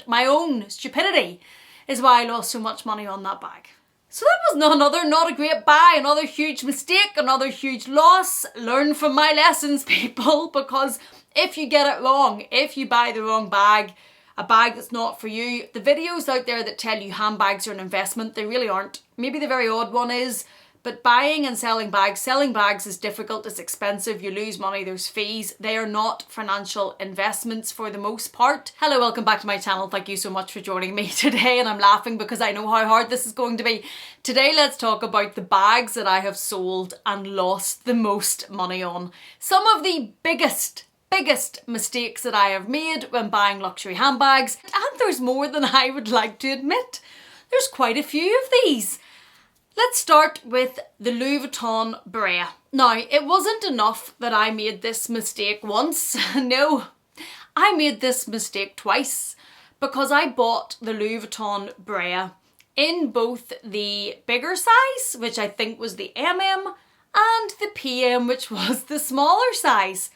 stupid. My own stupidity is why I lost so much money on that bag. So that was not a great buy, another huge mistake, another huge loss. Learn from my lessons, people, because if you get it wrong, if you buy the wrong bag, a bag that's not for you, the videos out there that tell you handbags are an investment, they really aren't. Maybe the very odd one is, but buying and selling bags is difficult, it's expensive, you lose money, there's fees. They are not financial investments for the most part. Hello, welcome back to my channel. Thank you so much for joining me today, and I'm laughing because I know how hard this is going to be. Today, let's talk about the bags that I have sold and lost the most money on. Some of the biggest mistakes that I have made when buying luxury handbags, and there's more than I would like to admit. There's quite a few of these. Let's start with the Louis Vuitton Brea. Now, it wasn't enough that I made this mistake once. No, I made this mistake twice because I bought the Louis Vuitton Brea in both the bigger size, which I think was the MM, and the PM, which was the smaller size.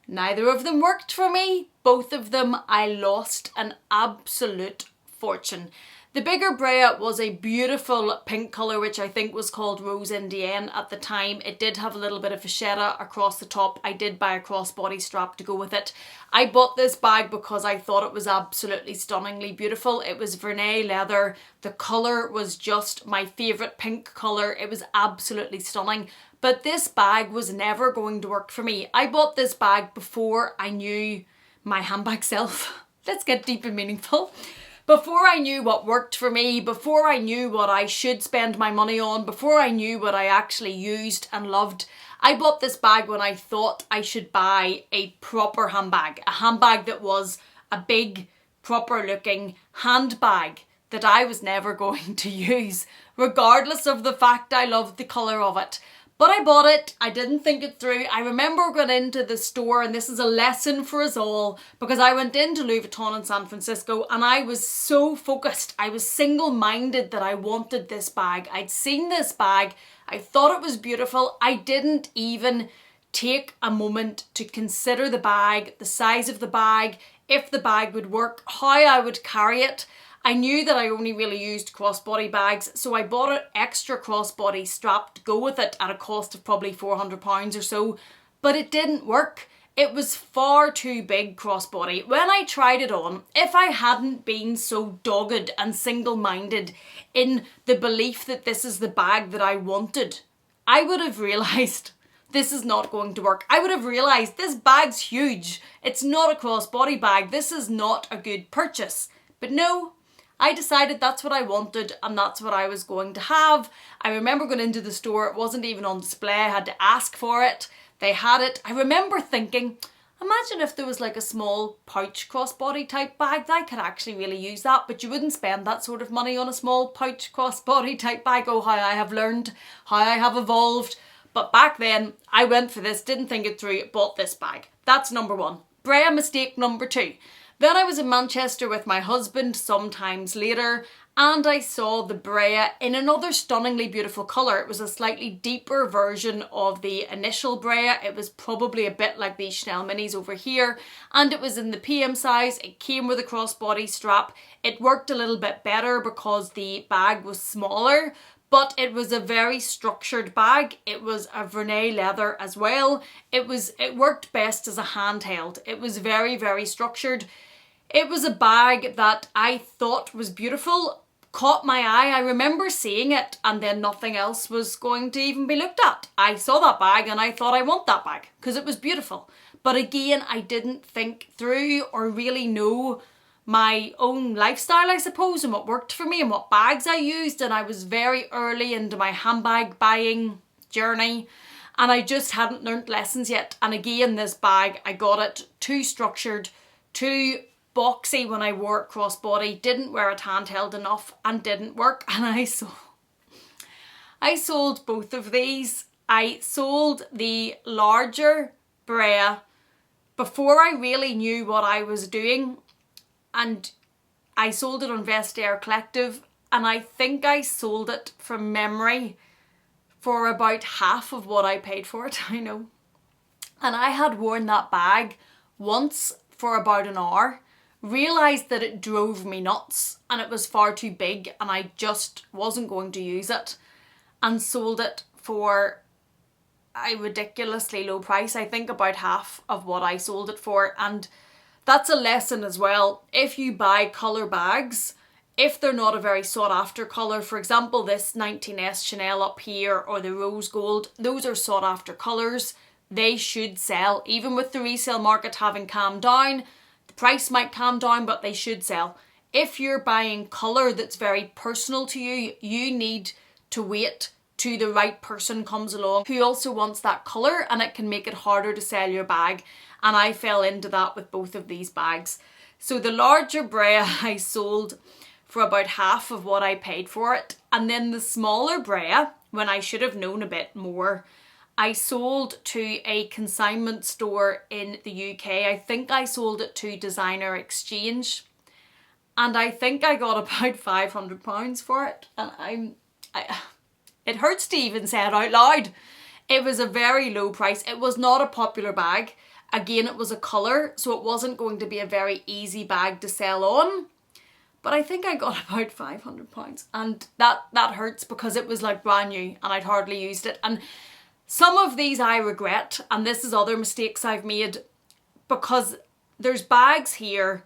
Neither of them worked for me. Both of them I lost an absolute fortune. The bigger Brea was a beautiful pink colour, which I think was called Rose Indienne at the time. It did have a little bit of fascetta across the top. I did buy a crossbody strap to go with it. I bought this bag because I thought it was absolutely stunningly beautiful. It was Vernay leather. The colour was just my favourite pink colour. It was absolutely stunning. But this bag was never going to work for me. I bought this bag before I knew my handbag self. Let's get deep and meaningful. Before I knew what worked for me, before I knew what I should spend my money on, before I knew what I actually used and loved, I bought this bag when I thought I should buy a proper handbag. A handbag that was a big, proper looking handbag that I was never going to use, regardless of the fact I loved the colour of it. But I bought it, I didn't think it through. I remember going into the store, and this is a lesson for us all, because I went into Louis Vuitton in San Francisco and I was so focused. I was single-minded that I wanted this bag. I'd seen this bag, I thought it was beautiful. I didn't even take a moment to consider the bag, the size of the bag, if the bag would work, how I would carry it. I knew that I only really used crossbody bags, so I bought an extra crossbody strap to go with it at a cost of probably £400 or so, but it didn't work. It was far too big crossbody. When I tried it on, if I hadn't been so dogged and single-minded in the belief that this is the bag that I wanted, I would have realised this is not going to work. I would have realised this bag's huge. It's not a crossbody bag. This is not a good purchase. But no, I decided that's what I wanted and that's what I was going to have. I remember going into the store, it wasn't even on display, I had to ask for it. They had it. I remember thinking, imagine if there was like a small pouch crossbody type bag. I could actually really use that, but you wouldn't spend that sort of money on a small pouch crossbody type bag. Oh, how I have learned, how I have evolved. But back then, I went for this, didn't think it through, bought this bag. That's number one. Brea mistake number two. Then I was in Manchester with my husband sometimes later, and I saw the Brea in another stunningly beautiful colour. It was a slightly deeper version of the initial Brea. It was probably a bit like these Chanel minis over here, and it was in the PM size. It came with a crossbody strap. It worked a little bit better because the bag was smaller, but it was a very structured bag. It was a Vernay leather as well. It worked best as a handheld. It was very, very structured. It was a bag that I thought was beautiful, caught my eye. I remember seeing it and then nothing else was going to even be looked at. I saw that bag and I thought I want that bag because it was beautiful. But again, I didn't think through or really know my own lifestyle, I suppose, and what worked for me and what bags I used. And I was very early into my handbag buying journey and I just hadn't learnt lessons yet. And again, this bag, I got it too structured, too boxy when I wore it crossbody, didn't wear it handheld enough and didn't work. And I sold both of these. I sold the larger Brea before I really knew what I was doing, and I sold it on Vestiaire Collective, and I think I sold it from memory for about half of what I paid for it. I know. And I had worn that bag once for about an hour realised that it drove me nuts and it was far too big and I just wasn't going to use it, and sold it for a ridiculously low price. I think about half of what I sold it for. And that's a lesson as well. If you buy colour bags, if they're not a very sought after colour, for example this 19S Chanel up here or the rose gold, those are sought after colours. They should sell. Even with the resale market having calmed down, the price might calm down, but they should sell. If you're buying colour that's very personal to you, you need to wait till the right person comes along who also wants that colour, and it can make it harder to sell your bag. And I fell into that with both of these bags. So the larger Brea I sold for about half of what I paid for it. And then the smaller Brea, when I should have known a bit more, I sold to a consignment store in the UK. I think I sold it to Designer Exchange. And I think I got about £500 for it. And it hurts to even say it out loud. It was a very low price. It was not a popular bag. Again, it was a colour, so it wasn't going to be a very easy bag to sell on. But I think I got about £500. And that hurts because it was like brand new and I'd hardly used it. And some of these I regret, and this is other mistakes I've made, because there's bags here,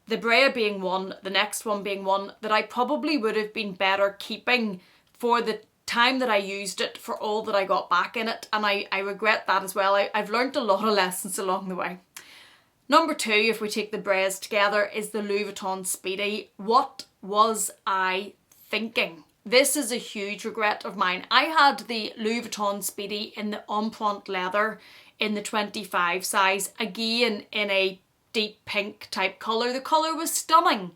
the Brea being one, the next one being one, that I probably would have been better keeping for the time that I used it, for all that I got back in it. And I regret that as well. I've learned a lot of lessons along the way. Number 2, if we take the Breas together, is the Louis Vuitton Speedy. What was I thinking? This is a huge regret of mine. I had the Louis Vuitton Speedy in the Empreinte leather in the 25 size, again in a deep pink type colour. The colour was stunning,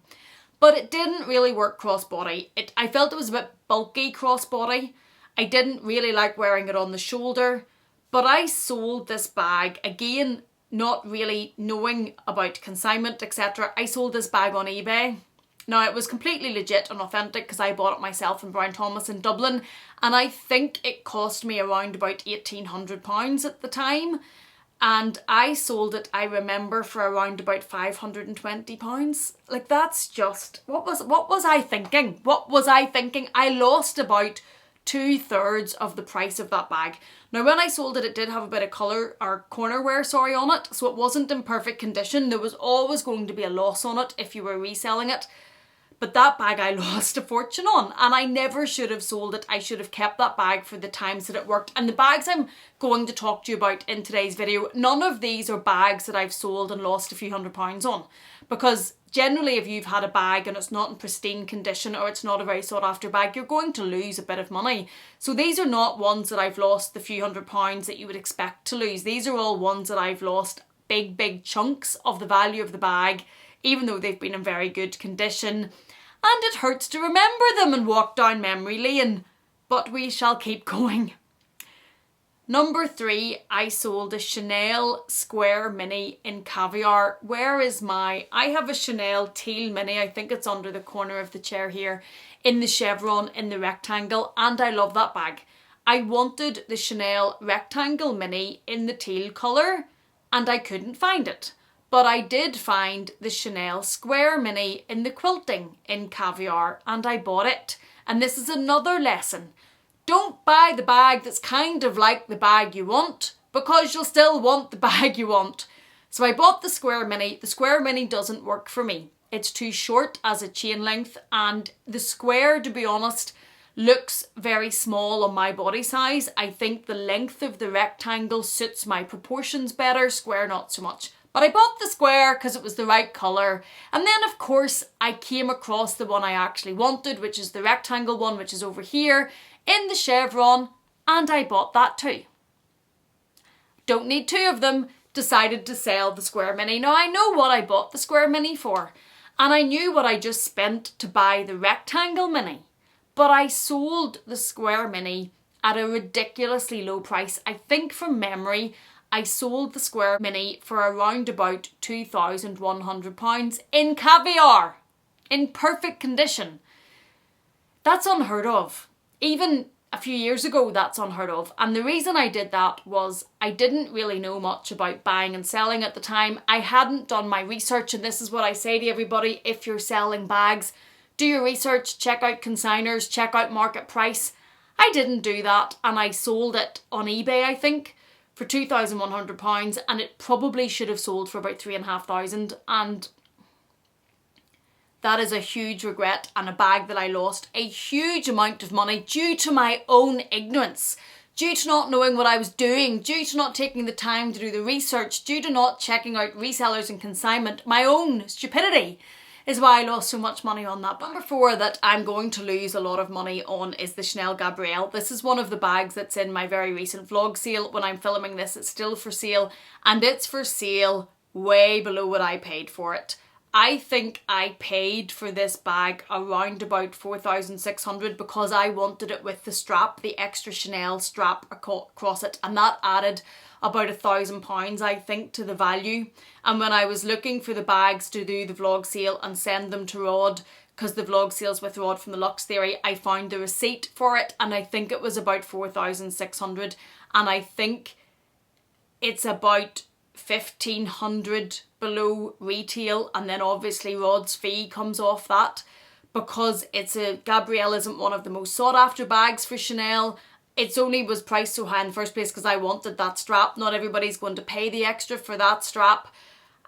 but it didn't really work crossbody. I felt it was a bit bulky crossbody. I didn't really like wearing it on the shoulder, but I sold this bag, again, not really knowing about consignment, etc. I sold this bag on eBay. Now, it was completely legit and authentic because I bought it myself in Brown Thomas in Dublin, and I think it cost me around about £1,800 at the time. And I sold it, I remember, for around about £520. Like, that's just, what was I thinking? What was I thinking? I lost about 2/3 of the price of that bag. Now, when I sold it, it did have a bit of colour or corner wear, on it, so it wasn't in perfect condition. There was always going to be a loss on it if you were reselling it. But that bag I lost a fortune on, and I never should have sold it. I should have kept that bag for the times that it worked. And the bags I'm going to talk to you about in today's video, none of these are bags that I've sold and lost a few £100s on. Because generally, if you've had a bag and it's not in pristine condition, or it's not a very sought after bag, you're going to lose a bit of money. So these are not ones that I've lost the few £100s that you would expect to lose. These are all ones that I've lost big chunks of the value of the bag, even though they've been in very good condition. And it hurts to remember them and walk down memory lane, but we shall keep going. Number 3, I sold a Chanel Square Mini in Caviar. Where is my... I have a Chanel Teal Mini, I think it's under the corner of the chair here, in the chevron, in the rectangle, and I love that bag. I wanted the Chanel Rectangle Mini in the teal colour, and I couldn't find it. But I did find the Chanel Square Mini in the quilting in Caviar, and I bought it. And this is another lesson. Don't buy the bag that's kind of like the bag you want, because you'll still want the bag you want. So I bought the Square Mini. The Square Mini doesn't work for me. It's too short as a chain length, and the square, to be honest, looks very small on my body size. I think the length of the rectangle suits my proportions better, square not so much. But I bought the square because it was the right colour. And then, of course, I came across the one I actually wanted, which is the rectangle one, which is over here in the chevron, and I bought that too. Don't need 2 of them. Decided to sell the Square Mini. Now, I know what I bought the Square Mini for, and I knew what I just spent to buy the Rectangle Mini. But I sold the Square Mini at a ridiculously low price. I think from memory, I sold the Square Mini for around about £2,100 in Caviar, in perfect condition. That's unheard of. Even a few years ago, that's unheard of. And the reason I did that was I didn't really know much about buying and selling at the time. I hadn't done my research, and this is what I say to everybody: if you're selling bags, do your research, check out consigners, check out market price. I didn't do that, and I sold it on eBay, I think, for £2,100, and it probably should have sold for about £3,500, and that is a huge regret and a bag that I lost a huge amount of money due to my own ignorance, due to not knowing what I was doing, due to not taking the time to do the research, due to not checking out resellers and consignment. My own stupidity is why I lost so much money on that. Number 4 that I'm going to lose a lot of money on is the Chanel Gabrielle. This is one of the bags that's in my very recent vlog sale. When I'm filming this, it's still for sale, and it's for sale way below what I paid for it. I think I paid for this bag around about 4,600 because I wanted it with the strap, the extra Chanel strap across it, and that added about £1,000, I think, to the value. And when I was looking for the bags to do the vlog sale and send them to Rod, because the vlog sale's with Rod from the Luxe Theory, I found the receipt for it, and I think it was about 4,600, and I think it's about 1,500 below retail, and then obviously Rod's fee comes off that, because Gabrielle isn't one of the most sought after bags for Chanel. It's only was priced so high in the first place because I wanted that strap. Not everybody's going to pay the extra for that strap.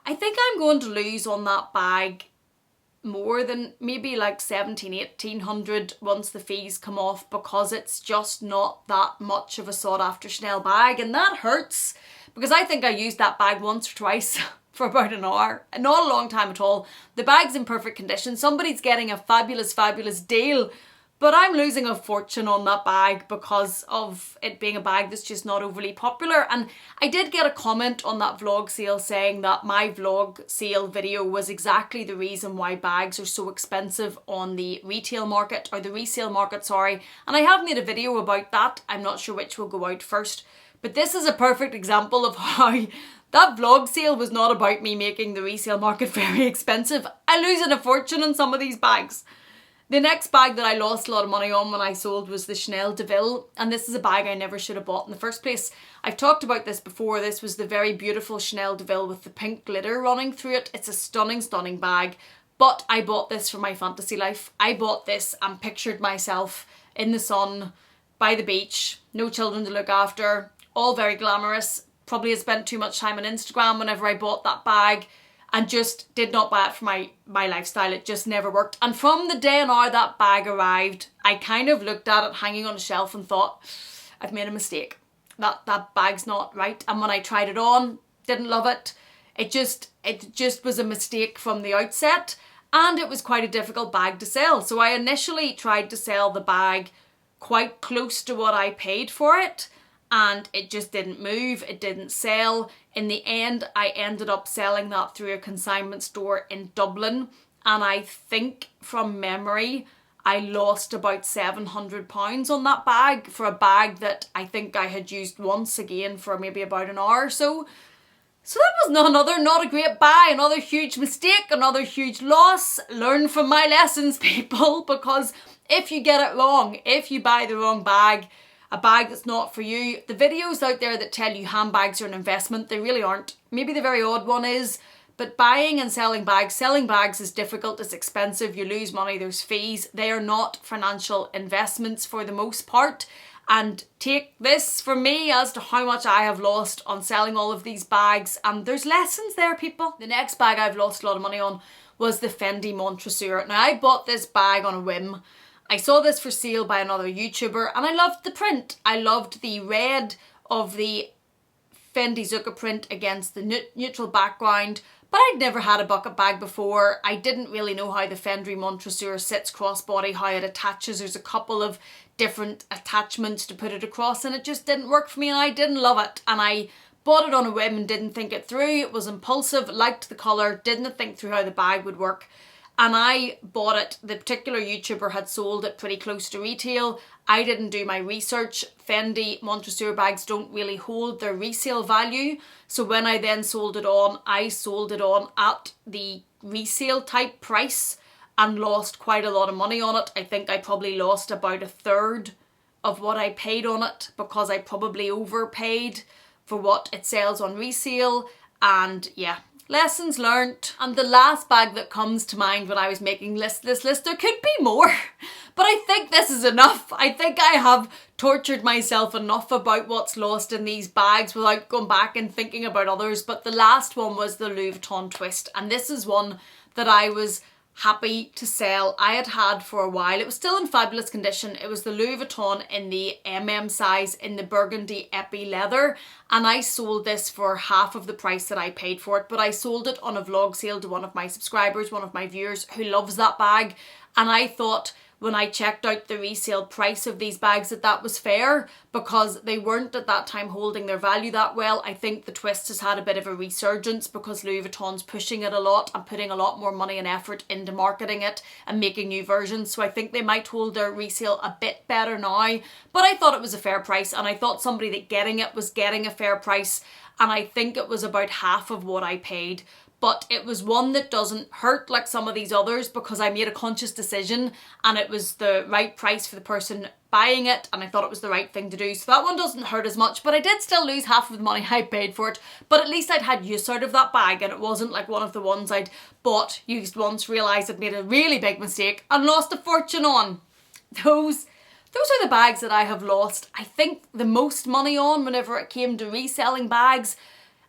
I think I'm going to lose on that bag more than maybe like 1,700-1,800 once the fees come off, because it's just not that much of a sought after Chanel bag, and that hurts because I think I used that bag once or twice for about an hour. Not a long time at all. The bag's in perfect condition. Somebody's getting a fabulous, fabulous deal, but I'm losing a fortune on that bag because of it being a bag that's just not overly popular. And I did get a comment on that vlog sale saying that my vlog sale video was exactly the reason why bags are so expensive on the retail market, or the resale market, sorry. And I have made a video about that. I'm not sure which will go out first, but this is a perfect example of how that vlog sale was not about me making the resale market very expensive. I'm losing a fortune on some of these bags. The next bag that I lost a lot of money on when I sold was the Chanel Deauville, and this is a bag I never should have bought in the first place. I've talked about this before. This was the very beautiful Chanel Deauville with the pink glitter running through it. It's a stunning, stunning bag, but I bought this for my fantasy life. I bought this and pictured myself in the sun, by the beach, no children to look after, all very glamorous. Probably had spent too much time on Instagram whenever I bought that bag, and just did not buy it for my lifestyle. It just never worked. And from the day and hour that bag arrived, I kind of looked at it hanging on a shelf and thought, I've made a mistake. That bag's not right. And when I tried it on, didn't love it. It just was a mistake from the outset, and it was quite a difficult bag to sell. So I initially tried to sell the bag quite close to what I paid for it, and it just didn't move, it didn't sell. In the end, I ended up selling that through a consignment store in Dublin, and I think from memory, I lost about £700 on that bag, for a bag that I think I had used once again for maybe about an hour or so. So that was not a great buy, another huge mistake, another huge loss. Learn from my lessons, people, because if you get it wrong, if you buy the wrong bag, a bag that's not for you. The videos out there that tell you handbags are an investment, they really aren't. Maybe the very odd one is, but buying and selling bags is difficult, it's expensive, you lose money, there's fees. They are not financial investments for the most part. And take this from me as to how much I have lost on selling all of these bags, and there's lessons there, people. The next bag I've lost a lot of money on was the Fendi Montresor. Now, I bought this bag on a whim. I saw this for sale by another YouTuber and I loved the print. I loved the red of the Fendi Zucca print against the neutral background, but I'd never had a bucket bag before. I didn't really know how the Fendi Montresor sits crossbody, how it attaches. There's a couple of different attachments to put it across, and it just didn't work for me, and I didn't love it. And I bought it on a whim and didn't think it through. It was impulsive, liked the colour, didn't think through how the bag would work. And I bought it. The particular YouTuber had sold it pretty close to retail. I didn't do my research. Fendi Montresor bags don't really hold their resale value. So when I then sold it on, I sold it on at the resale type price and lost quite a lot of money on it. I think I probably lost about a third of what I paid on it because I probably overpaid for what it sells on resale. And yeah, lessons learned. And the last bag that comes to mind when I was making this list, there could be more, but I think this is enough. I think I have tortured myself enough about what's lost in these bags without going back and thinking about others. But the last one was the Louis Vuitton twist, and this is one that I was happy to sell. I had for a while. It was still in fabulous condition. It was the Louis Vuitton in the size in the burgundy epi leather, and I sold this for half of the price that I paid for it, but I sold it on a vlog sale to one of my subscribers, one of my viewers who loves that bag, and I thought when I checked out the resale price of these bags that was fair because they weren't at that time holding their value that well. I think the twist has had a bit of a resurgence because Louis Vuitton's pushing it a lot and putting a lot more money and effort into marketing it and making new versions. So I think they might hold their resale a bit better now. But I thought it was a fair price, and I thought somebody that getting it was getting a fair price, and I think it was about half of what I paid. But it was one that doesn't hurt like some of these others because I made a conscious decision and it was the right price for the person buying it, and I thought it was the right thing to do. So that one doesn't hurt as much, but I did still lose half of the money I paid for it. But at least I'd had use out of that bag, and it wasn't like one of the ones I'd bought, used once, realised I'd made a really big mistake and lost a fortune on. Those are the bags that I have lost, I think, the most money on whenever it came to reselling bags.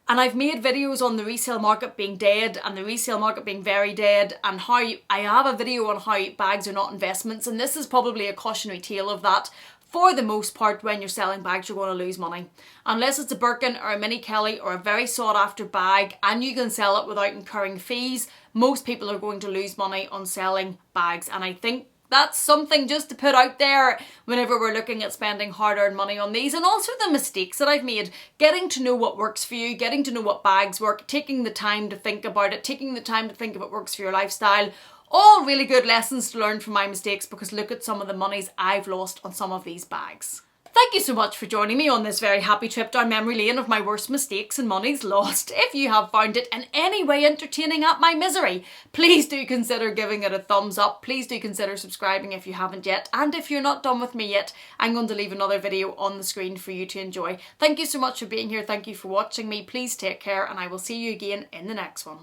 And I've made videos on the resale market being dead and the resale market being very dead, and how I have a video on how bags are not investments, and this is probably a cautionary tale of that. For the most part, when you're selling bags, you're going to lose money. Unless it's a Birkin or a Mini Kelly or a very sought after bag and you can sell it without incurring fees, most people are going to lose money on selling bags. And I think that's something just to put out there whenever we're looking at spending hard-earned money on these, and also the mistakes that I've made. Getting to know what works for you, getting to know what bags work, taking the time to think about it, taking the time to think if it works for your lifestyle. All really good lessons to learn from my mistakes, because look at some of the monies I've lost on some of these bags. Thank you so much for joining me on this very happy trip down memory lane of my worst mistakes and monies lost. If you have found it in any way entertaining at my misery, please do consider giving it a thumbs up. Please do consider subscribing if you haven't yet. And if you're not done with me yet, I'm going to leave another video on the screen for you to enjoy. Thank you so much for being here. Thank you for watching me. Please take care, and I will see you again in the next one.